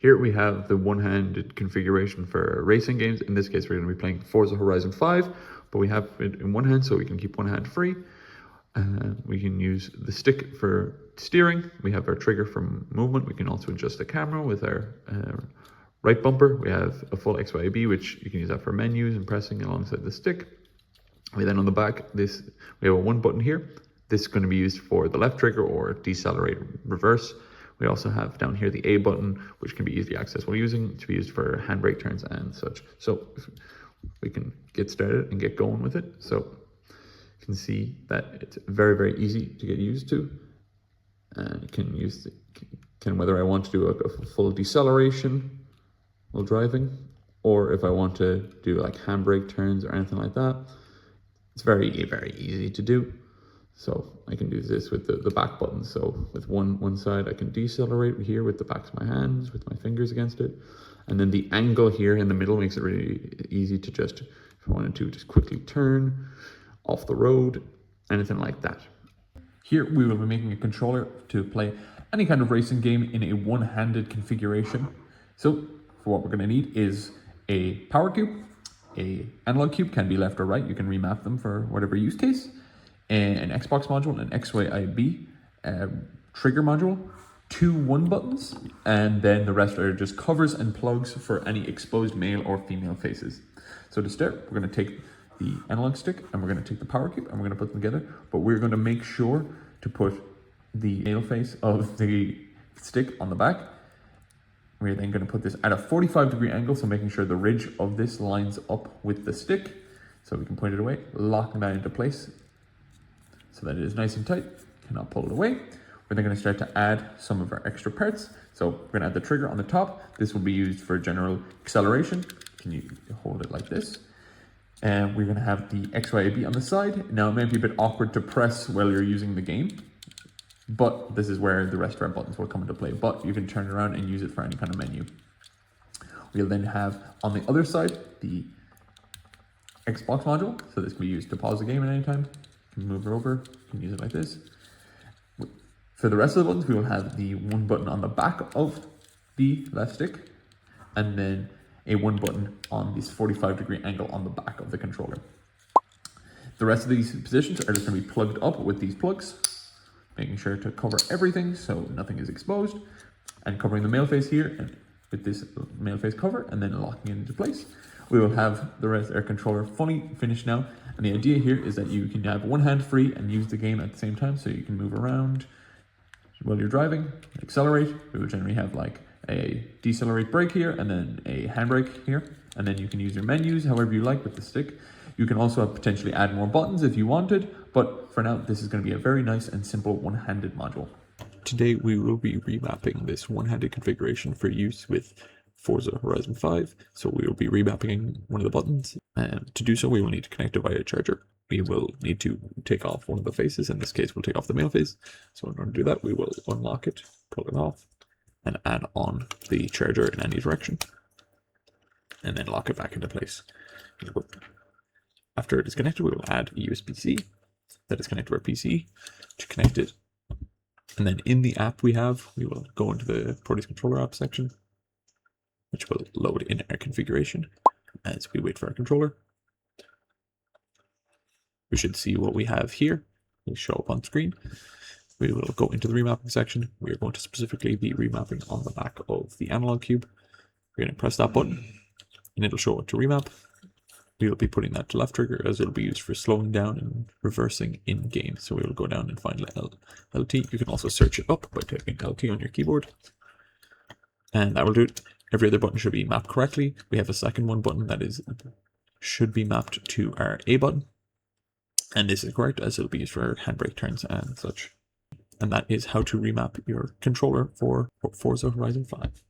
Here we have the one-handed configuration for racing games. In this case, we're going to be playing Forza Horizon 5, but we have it in one hand so we can keep one hand free. We can use the stick for steering. We have our trigger for movement. We can also adjust the camera with our right bumper. We have a full XYB, which you can use that for menus and pressing alongside the stick. We then on the back, we have a one button here. This is going to be used for the left trigger or decelerate reverse. We also have down here the A button, which can be easily accessed while using to be used for handbrake turns and such. So we can get started and get going with it. So you can see that it's very, very easy to get used to. And you can use whether I want to do a full deceleration while driving, or if I want to do like handbrake turns or anything like that. It's very, very easy to do. So I can do this with the back button. So with one side, I can decelerate here with the backs of my hands, with my fingers against it. And then the angle here in the middle makes it really easy to just, if I wanted to, just quickly turn off the road, anything like that. Here we will be making a controller to play any kind of racing game in a one-handed configuration. So for what we're going to need is a power cube, a analog cube, can be left or right, you can remap them for whatever use case, an Xbox module, an XYIB trigger module, 2 1 buttons, and then the rest are just covers and plugs for any exposed male or female faces. So to start, we're going to take the analog stick and we're going to take the power cube and we're going to put them together, but we're going to make sure to put the male face of the stick on the back. We're then going to put this at a 45-degree angle, so making sure the ridge of this lines up with the stick, so we can point it away, locking that into place so that it is nice and tight, cannot pull it away. We're then going to start to add some of our extra parts. So we're going to add the trigger on the top. This will be used for general acceleration. Can you hold it like this? And we're going to have the XYB on the side. Now it might be a bit awkward to press while you're using the game, but this is where the rest of our buttons will come into play. But you can turn it around and use it for any kind of menu. We'll then have on the other side the Xbox module. So this can be used to pause the game at any time. You can move it over, you can use it like this. For the rest of the buttons, we will have the one button on the back of the left stick, and then a one button on this 45-degree angle on the back of the controller. The rest of these positions are just going to be plugged up with these plugs, making sure to cover everything so nothing is exposed, and covering the male face here and with this male face cover, and then locking it into place. We will have the rest of our controller fully finished now, and the idea here is that you can have one hand free and use the game at the same time, so you can move around while you're driving, accelerate. We will generally have like a decelerate brake here and then a handbrake here, and then you can use your menus however you like with the stick. You can also potentially add more buttons if you wanted, but for now this is going to be a very nice and simple one-handed module. Today we will be remapping this one-handed configuration for use with Forza Horizon 5, so we will be remapping one of the buttons, and to do so we will need to connect it via a charger. We will need to take off one of the faces. In this case we'll take off the male face, so in order to do that we will unlock it, pull it off, and add on the charger in any direction, and then lock it back into place. After it is connected, we will add a USB-C that is connected to our PC to connect it, and then in the app we will go into the Proteus Controller app section, which will load in our configuration as we wait for our controller. We should see what we have here. It'll show up on screen. We will go into the remapping section. We are going to specifically be remapping on the back of the analog cube. We're going to press that button and it'll show what to remap. We will be putting that to left trigger as it'll be used for slowing down and reversing in game. So we will go down and find LT. You can also search it up by typing LT on your keyboard. And that will do it. Every other button should be mapped correctly. We have a second one button that should be mapped to our A button. And this is correct as it'll be used for handbrake turns and such. And that is how to remap your controller for Forza Horizon 5.